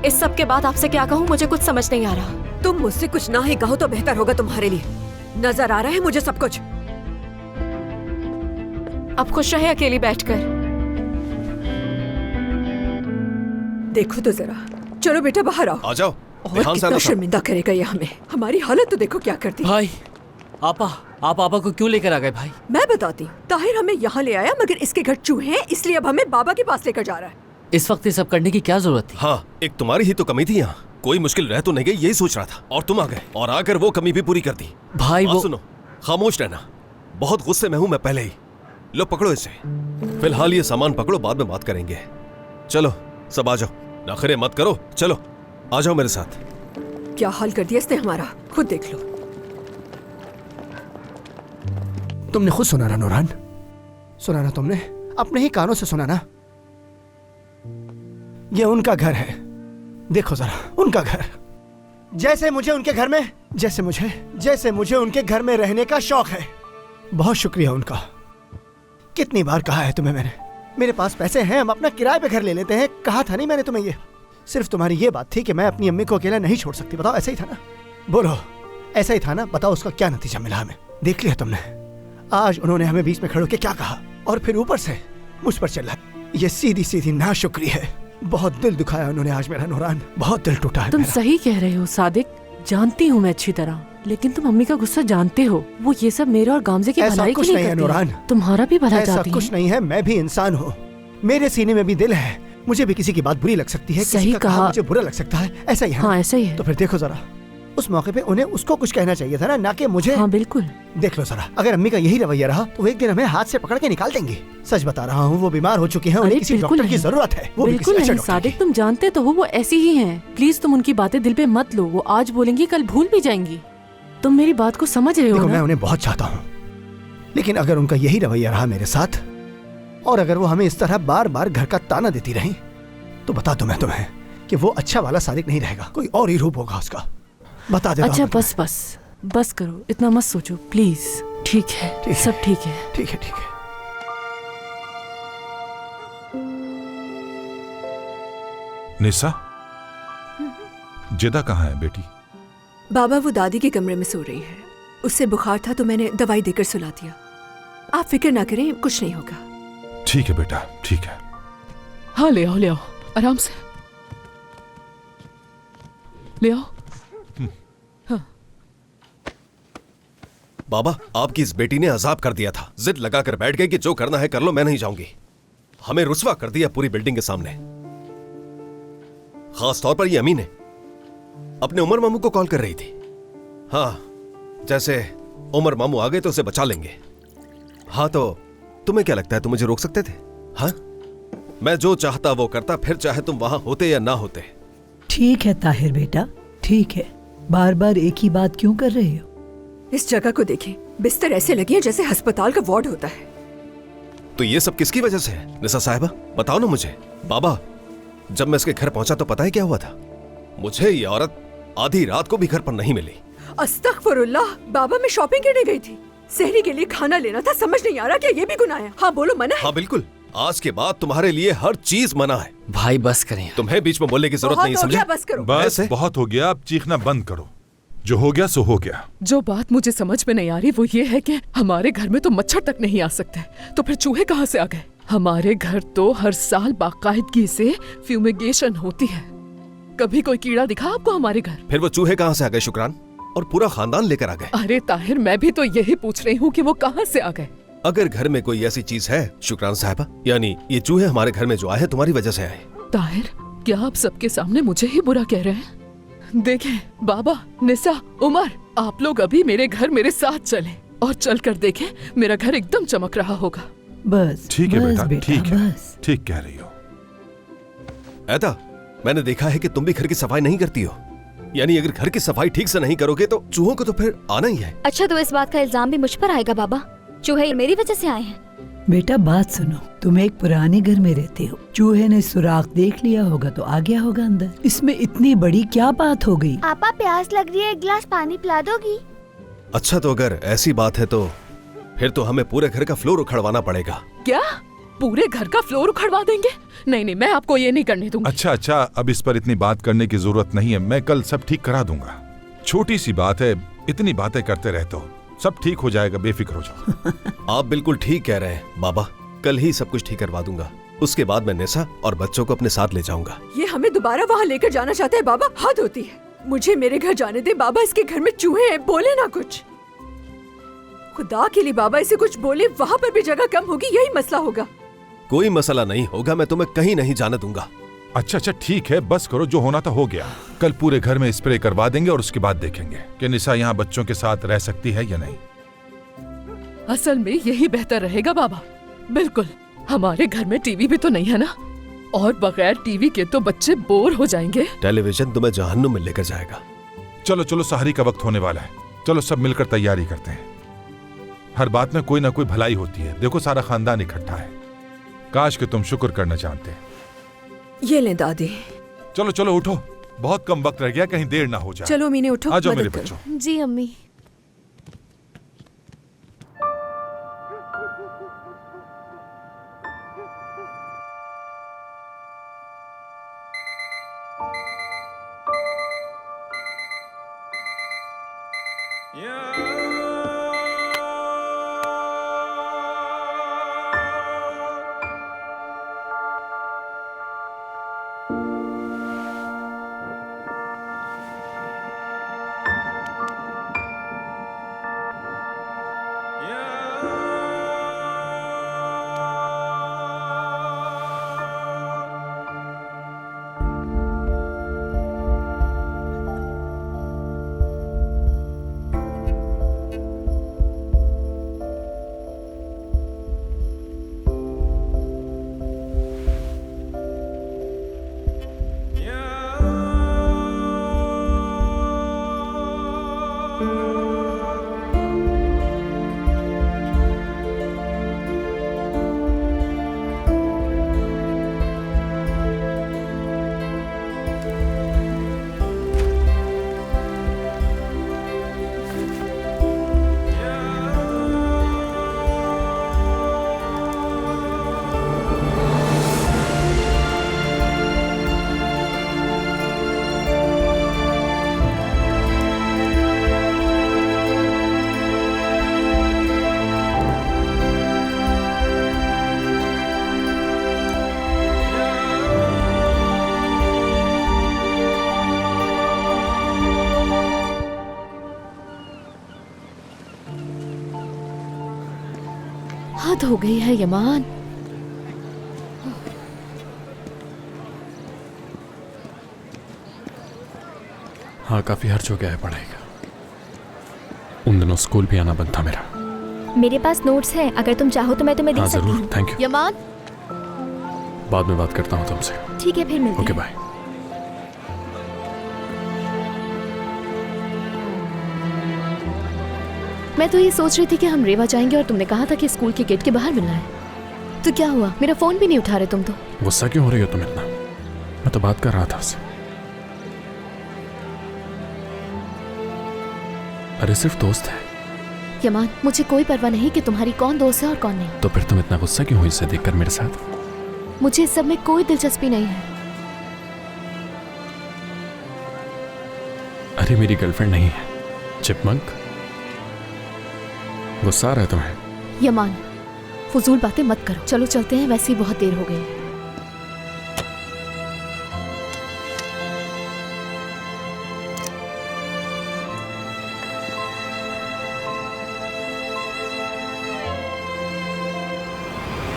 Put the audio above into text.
इस सब के बाद आपसे क्या कहूँ, मुझे कुछ समझ नहीं आ रहा। तुम मुझसे कुछ ना ही कहो तो बेहतर होगा तुम्हारे लिए। नजर आ रहा है मुझे सब कुछ। अब खुश रहे अकेली बैठकर। देखो तो जरा, चलो बेटा बाहर आओ। आ जाओ। और कितना शर्मिंदा करेगा ये हमें। हमारी हालत तो देखो क्या करती है। भाई, आप पापा को क्यों लेकर आ गए भाई? मैं बताती हूँ। ताहिर हमें यहाँ ले आया, मगर इसके घर चूहे हैं, इसलिए अब हमें बाबा के पास लेकर जा रहा है। इस वक्त ये सब करने की क्या जरूरत थी? हाँ, एक तुम्हारी ही तो कमी थी यहाँ। कोई मुश्किल रह तो नहीं गई, यही सोच रहा था, और तुम आ गए और आकर वो कमी भी पूरी कर दी। भाई वो सुनो, खामोश रहना। बहुत गुस्से में हूँ मैं पहले ही। लो पकड़ो इसे। फिलहाल ये सामान पकड़ो, बाद में बात करेंगे। चलो सब आ जाओ, नखरे मत करो। चलो आ जाओ मेरे साथ। क्या हाल कर दिया इसने हमारा, खुद देख लो। तुमने खुद सुना ना नूरान? सुना ना तुमने? अपने ही कानों से सुना ना? ये उनका घर है, देखो जरा, उनका घर। जैसे मुझे उनके घर में जैसे मुझे उनके घर में रहने का शौक है। बहुत शुक्रिया उनका। कितनी बार कहा है तुम्हें मैंने, मेरे पास पैसे हैं, हम अपना किराए पे घर ले लेते हैं। कहा था नहीं मैंने तुम्हें ये? सिर्फ तुम्हारी ये बात थी कि मैं अपनी अम्मी को अकेला नहीं छोड़ सकती। बताओ ऐसा ही था ना? बोलो ऐसा ही था ना? बताओ उसका क्या नतीजा मिला हमें? देख लिया तुमने। आज उन्होंने हमें बीच में खड़े होकर क्या कहा, और फिर ऊपर से मुझ पर चला। ये सीधी सीधी नाशुक्री है। बहुत दिल दुखाया उन्होंने आज मेरा नूरान, बहुत दिल टूटा है। तुम सही कह रहे हो सादिक, जानती हूँ मैं अच्छी तरह, लेकिन तुम अम्मी का गुस्सा जानते हो। वो ये सब मेरे और गामजे की भलाई के लिए करती है। नूरान, तुम्हारा भी भला चाहती है। ऐसा कुछ नहीं है, मैं भी इंसान हूँ, मेरे सीने में भी दिल है। मुझे भी किसी की बात बुरी लग सकती है, सही किसी का कहा। मुझे बुरा लग सकता है। ऐसा ही है। हाँ ऐसा ही है। तो फिर देखो जरा, उस मौके पे उन्हें उसको कुछ कहना चाहिए था ना कि मुझे। हाँ बिल्कुल। देख लो जरा, अगर अम्मी का यही रवैया रहा तो एक दिन हमें हाथ से पकड़ के निकाल देंगी। सच बता रहा हूँ, वो बीमार हो चुकी हैं, उन्हें किसी डॉक्टर की जरूरत है। वो बिल्कुल नहीं सादिक, तुम जानते तो हो वो ऐसी ही हैं। प्लीज तुम उनकी बातें दिल पे मत लो। वो आज बोलेंगी कल भूल भी जाएंगी। तुम मेरी बात को समझ रहे हो ना? मैं उन्हें बहुत चाहता हूँ, लेकिन अगर उनका यही रवैया रहा मेरे साथ, और अगर वो हमें इस तरह बार बार घर का ताना देती रही, तो बता दूं मैं तुम्हें कि वो अच्छा वाला सादिक नहीं रहेगा, कोई और ही रूप होगा उसका। बता दे। अच्छा बस करो, इतना मत सोचो प्लीज। ठीक है, सब ठीक है। ठीक है ठीक है। निसा, जिदा कहाँ है बेटी? बाबा वो दादी के कमरे में सो रही है। उससे बुखार था तो मैंने दवाई देकर सुला दिया। आप फिक्र ना करें, कुछ नहीं होगा। ठीक है बेटा, ठीक है। हाँ ले आओ आराम से ले आओ। हाँ। बाबा, आपकी इस बेटी ने अजाब कर दिया था। जिद लगा कर बैठ गई कि जो करना है कर लो, मैं नहीं जाऊंगी। हमें रुस्वा कर दिया पूरी बिल्डिंग के सामने। खास तौर पर ये अमी ने अपने उमर मामू को कॉल कर रही थी। हाँ, जैसे उमर मामू आ गए तो उसे बचा लेंगे। हाँ, तो तुम्हें क्या लगता है तुम मुझे रोक सकते थे? हाँ, मैं जो चाहता वो करता, फिर चाहे तुम वहां होते या ना होते। ठीक है ताहिर बेटा, ठीक है। बार बार एक ही बात क्यों कर रहे हो? इस जगह को देखें, बिस्तर ऐसे लगे हैं जैसे अस्पताल का वार्ड होता है। तो ये सब किसकी वजह से है निसा साहिबा? बताओ ना मुझे। बाबा, जब मैं इसके घर पहुंचा तो पता है क्या हुआ था? मुझे ये औरत आधी रात को भी घर पर नहीं मिली। अस्तगफुरुल्लाह, बाबा मैं शॉपिंग करने गई थी, सहरी के लिए खाना लेना था। समझ नहीं आ रहा क्या ये भी गुनाह है? हाँ बोलो, मना है? हाँ बिल्कुल, आज के बाद तुम्हारे लिए हर चीज मना है। भाई बस करें, तुम्हें बीच में बोलने की जरूरत नहीं, समझे? बस करो। बस बहुत हो गया, अब चीखना बंद करो। जो हो गया सो हो गया। जो बात मुझे समझ में नहीं आ रही वो ये है कि हमारे घर में तो मच्छर तक नहीं आ सकते, तो फिर चूहे कहाँ से आ गए? हमारे घर तो हर साल बाकायदगी से फ्यूमिगेशन होती है। कभी कोई कीड़ा दिखा आपको हमारे घर? फिर वो चूहे कहाँ से आ गए शुक्रान? और पूरा खानदान लेकर आ गए। अरे ताहिर, मैं भी तो यही पूछ रही हूँ कि वो कहाँ से आ गए। अगर घर में कोई ऐसी चीज है शुक्रान साहिबा, यानी ये चूहे हमारे घर में जो आए तुम्हारी वजह से आए। ताहिर, क्या आप सबके सामने मुझे ही बुरा कह रहे हैं? देखें बाबा, निसा, उमर, आप लोग अभी मेरे घर मेरे साथ चलें और चलकर देखें, मेरा घर एकदम चमक रहा होगा। बस ठीक है बस बेटा, ठीक है, बस। ठीक कह रही हो। ऐदा, मैंने देखा है कि तुम भी घर की सफाई नहीं करती हो। यानी अगर घर की सफाई ठीक से नहीं करोगे तो चूहों को तो फिर आना ही है। अच्छा, तो इस बात का इल्जाम भी मुझ पर आएगा बाबा? चूहे मेरी वजह से आए हैं? बेटा बात सुनो, तुम एक पुराने घर में रहते हो, चूहे ने सुराख देख लिया होगा तो आ गया होगा अंदर। इसमें इतनी बड़ी क्या बात हो गई? पापा प्यास लग रही है, एक गिलास पानी पिला दोगी? अच्छा, तो अगर ऐसी बात है तो फिर तो हमें पूरे घर का फ्लोर उखड़वाना पड़ेगा। क्या पूरे घर का फ्लोर उखड़वा देंगे? नहीं नहीं, मैं आपको ये नहीं करने दूंगी। अच्छा अच्छा, अब इस पर इतनी बात करने की जरूरत नहीं है, मैं कल सब ठीक करा दूंगा। छोटी सी बात है, इतनी बातें करते रहते हो, सब ठीक हो जाएगा, बेफिक्र हो जाओ। आप बिल्कुल ठीक कह रहे हैं बाबा, कल ही सब कुछ ठीक करवा दूंगा। उसके बाद मैं निशा और बच्चों को अपने साथ ले जाऊंगा। ये हमें दोबारा वहाँ लेकर जाना चाहते हैं बाबा, हद होती है। मुझे मेरे घर जाने दे बाबा, इसके घर में चूहे हैं, बोले ना कुछ। खुदा के लिए बाबा इसे कुछ बोले, वहाँ पर भी जगह कम होगी, यही मसला होगा। कोई मसला नहीं होगा, मैं तुम्हें कहीं नहीं जाने दूंगा। अच्छा अच्छा ठीक है, बस करो, जो होना था हो गया। कल पूरे घर में स्प्रे करवा देंगे और उसके बाद देखेंगे कि निशा यहाँ बच्चों के साथ रह सकती है या नहीं। असल में यही बेहतर रहेगा बाबा, बिल्कुल। हमारे घर में टीवी भी तो नहीं है ना, और बगैर टीवी के तो बच्चे बोर हो जाएंगे। टेलीविजन तुम्हें जहन्नुम में लेकर जाएगा। चलो चलो, सहरी का वक्त होने वाला है, चलो सब मिलकर तैयारी करते हैं। हर बात में कोई ना कोई भलाई होती है, देखो सारा खानदान इकट्ठा है। काश कि तुम शुक्र करना जानते। ये लें दादी। चलो चलो उठो, बहुत कम वक्त रह गया, कहीं देर ना हो जाए। चलो मीने उठो, आ जाओ मदद मेरे करो। बच्चों। जी अम्मी। हद हो गई है यमान। हाँ, काफी खर्च हो गया है पढ़ाई का। उन दिनों स्कूल भी आना बंद था मेरा। मेरे पास नोट्स हैं, अगर तुम चाहो तो मैं तुम्हें दे हाँ सकती जरूर, हूँ। Thank you. यमान। बाद में बात करता हूँ तुमसे। ठीक है, फिर मिलते ओके हैं। बाय। मैं तो ये सोच रही थी कि हम रेवा जाएंगे और तुमने कहा था कि स्कूल के गेट के बाहर मिलना है। तो क्या हुआ? मेरा फोन भी नहीं उठा रहे तुम तो। गुस्सा क्यों हो रही हो तुम इतना? मैं तो बात कर रहा था उससे। अरे सिर्फ दोस्त है। यमान, मुझे कोई परवाह नहीं कि तुम्हारी कौन दोस्त है और कौन नहीं। तो फिर तुम इतना गुस्सा क्यों हुई इसे देखकर मेरे साथ? मुझे इस सब में कोई दिलचस्पी नहीं है। अरे मेरी गर्लफ्रेंड नहीं है, चिपमंक। गुस्सा आ रहा है तुम्हें? यमान, फजूल बातें मत करो। चलो चलते हैं, वैसे ही बहुत देर हो गई है।